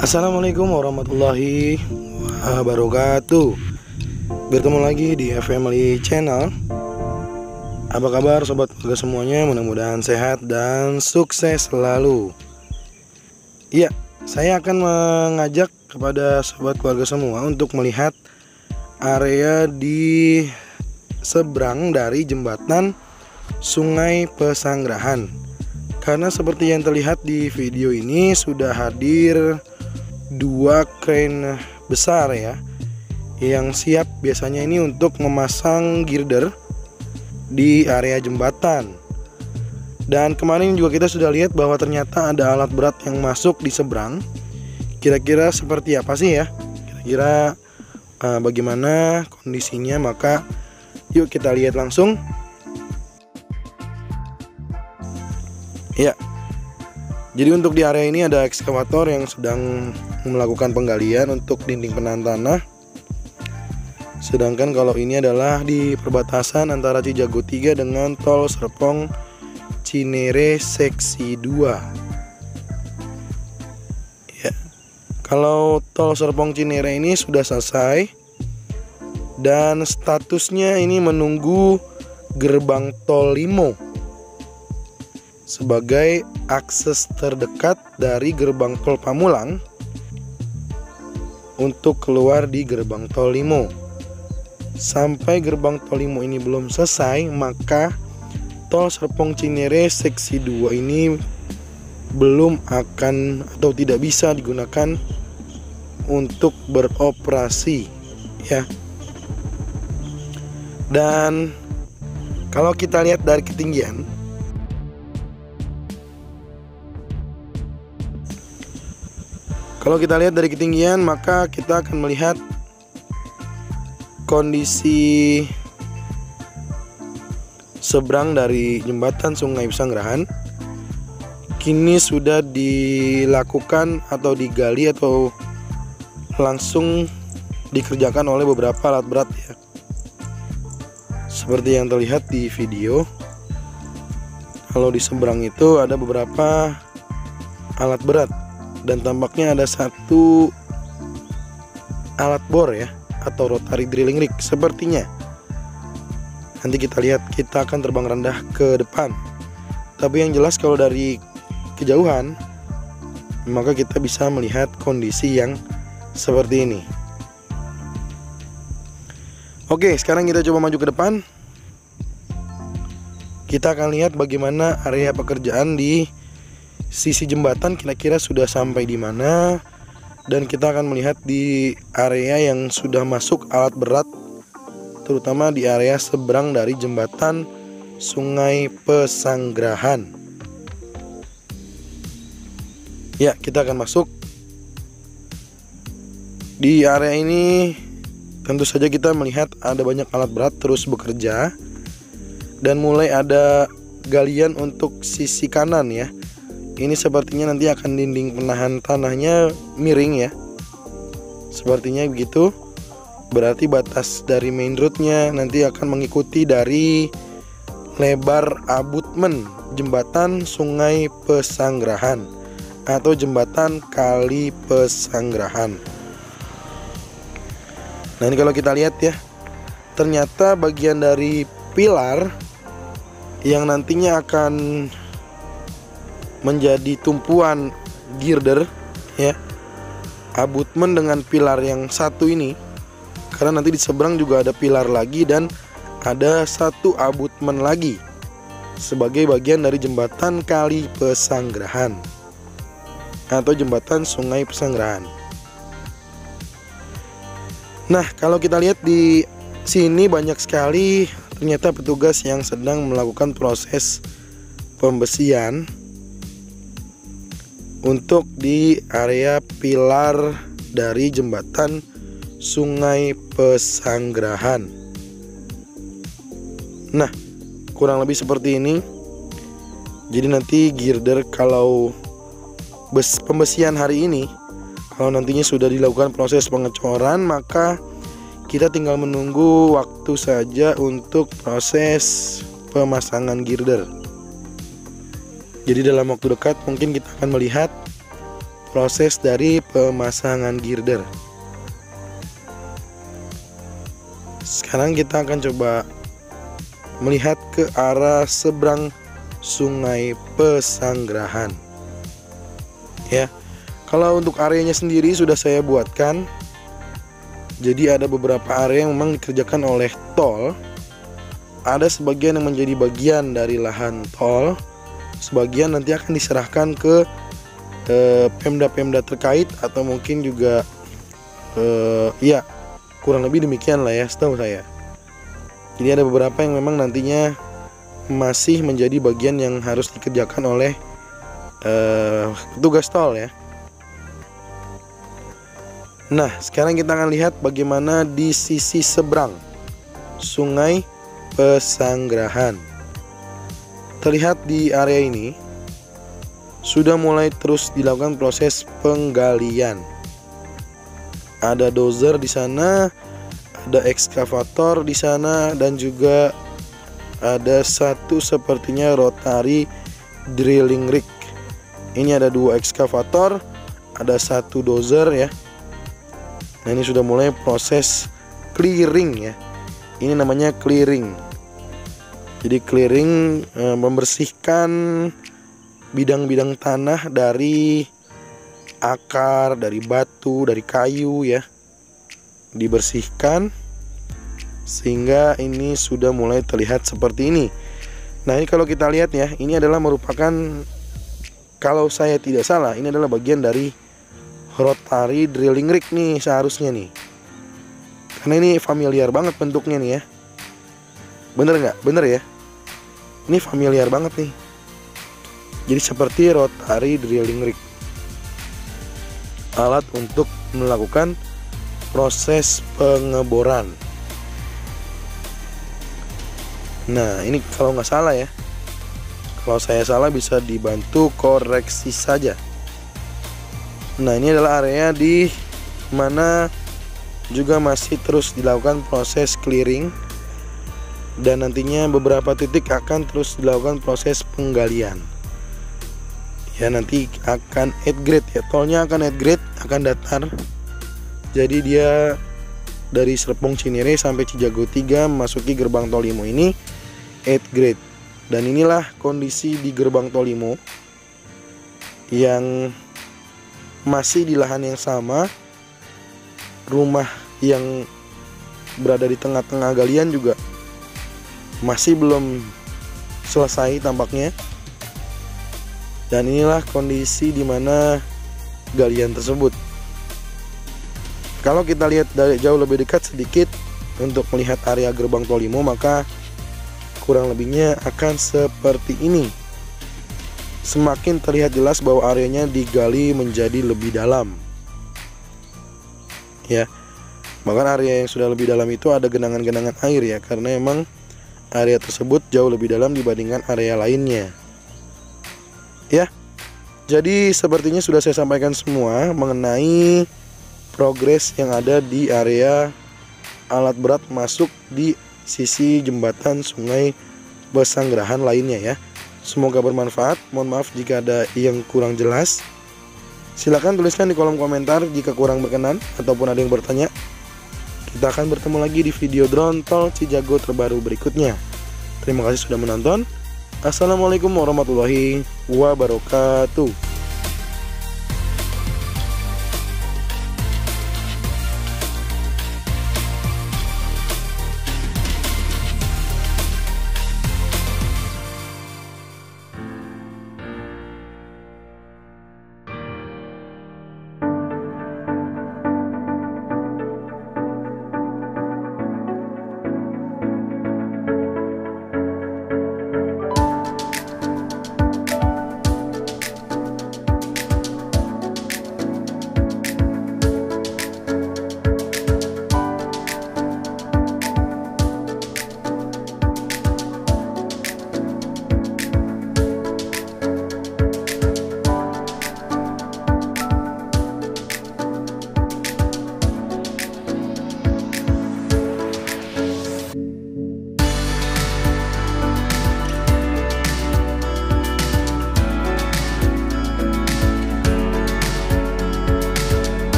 Assalamualaikum warahmatullahi wabarakatuh. Bertemu lagi di Family Channel. Apa kabar sobat keluarga semuanya? Mudah-mudahan sehat dan sukses selalu. Iya, saya akan mengajak kepada sobat keluarga semua untuk melihat area di seberang dari jembatan Sungai Pesanggerahan. Karena seperti yang terlihat di video ini sudah hadir dua crane besar ya, yang siap biasanya ini untuk memasang girder di area jembatan. Dan kemarin juga kita sudah lihat bahwa ternyata ada alat berat yang masuk di seberang. Kira-kira seperti apa sih ya? Kira-kira bagaimana kondisinya? Maka yuk kita lihat langsung. Ya, jadi untuk di area ini ada ekskavator yang sedang melakukan penggalian untuk dinding penahan tanah. Sedangkan kalau ini adalah di perbatasan antara Cijago 3 dengan Tol Serpong Cinere seksi 2. Ya, kalau Tol Serpong Cinere ini sudah selesai dan statusnya ini menunggu gerbang tol Limo sebagai akses terdekat dari gerbang tol Pamulang untuk keluar di gerbang tol Limo. Sampai gerbang tol Limo ini belum selesai, maka Tol Serpong Cinere seksi 2 ini belum akan atau tidak bisa digunakan untuk beroperasi ya. Dan kalau kita lihat dari ketinggian, maka kita akan melihat kondisi seberang dari jembatan Sungai Pesanggerahan kini sudah dilakukan atau digali atau langsung dikerjakan oleh beberapa alat berat ya. Seperti yang terlihat di video, kalau di seberang itu ada beberapa alat berat. Dan tampaknya ada satu alat bor ya, atau rotary drilling rig sepertinya. Nanti kita lihat, kita akan terbang rendah ke depan. Tapi yang jelas kalau dari kejauhan, maka kita bisa melihat kondisi yang seperti ini. Oke, sekarang kita coba maju ke depan. Kita akan lihat bagaimana area pekerjaan di sisi jembatan kira-kira sudah sampai di mana, dan kita akan melihat di area yang sudah masuk alat berat, terutama di area seberang dari jembatan Sungai Pesanggerahan. Ya, kita akan masuk di area ini. Tentu saja kita melihat ada banyak alat berat terus bekerja, dan mulai ada galian untuk sisi kanan ya. Ini sepertinya nanti akan dinding penahan tanahnya miring ya. Sepertinya begitu. Berarti batas dari main roadnya nanti akan mengikuti dari lebar abutmen jembatan Sungai Pesanggerahan atau jembatan Kali Pesanggerahan. Nah, ini kalau kita lihat ya, ternyata bagian dari pilar yang nantinya akan menjadi tumpuan girder ya, abutmen dengan pilar yang satu ini, karena nanti di seberang juga ada pilar lagi dan ada satu abutmen lagi sebagai bagian dari jembatan Kali Pesanggerahan atau jembatan Sungai Pesanggerahan. Nah, kalau kita lihat di sini banyak sekali ternyata petugas yang sedang melakukan proses pembesian untuk di area pilar dari jembatan Sungai Pesanggerahan. Nah, kurang lebih seperti ini. Jadi nanti girder kalau pembesian hari ini, kalau nantinya sudah dilakukan proses pengecoran, maka kita tinggal menunggu waktu saja untuk proses pemasangan girder. Jadi dalam waktu dekat mungkin kita akan melihat proses dari pemasangan girder. Sekarang kita akan coba melihat ke arah seberang Sungai Pesanggerahan. Ya, kalau untuk areanya sendiri sudah saya buatkan. Jadi ada beberapa area yang memang dikerjakan oleh tol. Ada sebagian yang menjadi bagian dari lahan tol. Sebagian nanti akan diserahkan ke pemda-pemda terkait, atau mungkin juga ya kurang lebih demikian lah ya setahu saya. Jadi ada beberapa yang memang nantinya masih menjadi bagian yang harus dikerjakan oleh petugas tol ya. Nah, sekarang kita akan lihat bagaimana di sisi seberang Sungai Pesanggerahan. Terlihat di area ini sudah mulai terus dilakukan proses penggalian. Ada dozer di sana, ada ekskavator di sana, dan juga ada satu sepertinya rotary drilling rig. Ini ada 2 ekskavator, ada 1 dozer ya. Nah, ini sudah mulai proses clearing ya. Ini namanya clearing. Jadi clearing membersihkan bidang-bidang tanah dari akar, dari batu, dari kayu ya. Dibersihkan sehingga ini sudah mulai terlihat seperti ini. Nah, ini kalau kita lihat ya, ini adalah merupakan, kalau saya tidak salah, ini adalah bagian dari rotary drilling rig nih seharusnya nih. Karena ini familiar banget bentuknya nih ya. Bener nggak? Bener ya. Ini familiar banget nih. Jadi seperti rotary drilling rig, alat untuk melakukan proses pengeboran. Nah, ini kalau nggak salah ya. Kalau saya salah bisa dibantu koreksi saja. Nah, ini adalah area di mana juga masih terus dilakukan proses clearing, dan nantinya beberapa titik akan terus dilakukan proses penggalian. Ya, nanti akan add grade ya, tolnya akan add grade, akan datar. Jadi dia dari Serpong Cinere sampai Cijago 3 memasuki gerbang tol Limo ini add grade. Dan inilah kondisi di gerbang tol Limo yang masih di lahan yang sama. Rumah yang berada di tengah-tengah galian juga masih belum selesai tampaknya. Dan inilah kondisi di mana galian tersebut. Kalau kita lihat dari jauh lebih dekat sedikit untuk melihat area gerbang tol Limo, maka kurang lebihnya akan seperti ini. Semakin terlihat jelas bahwa areanya digali menjadi lebih dalam. Ya. Bahkan area yang sudah lebih dalam itu ada genangan-genangan air ya, karena emang area tersebut jauh lebih dalam dibandingkan area lainnya. Ya. Jadi sepertinya sudah saya sampaikan semua mengenai progres yang ada di area alat berat masuk di sisi jembatan Sungai Pesanggerahan lainnya ya. Semoga bermanfaat. Mohon maaf jika ada yang kurang jelas. Silahkan tuliskan di kolom komentar jika kurang berkenan ataupun ada yang bertanya. Kita akan bertemu lagi di video drone tol Cijago terbaru berikutnya. Terima kasih sudah menonton. Assalamualaikum warahmatullahi wabarakatuh.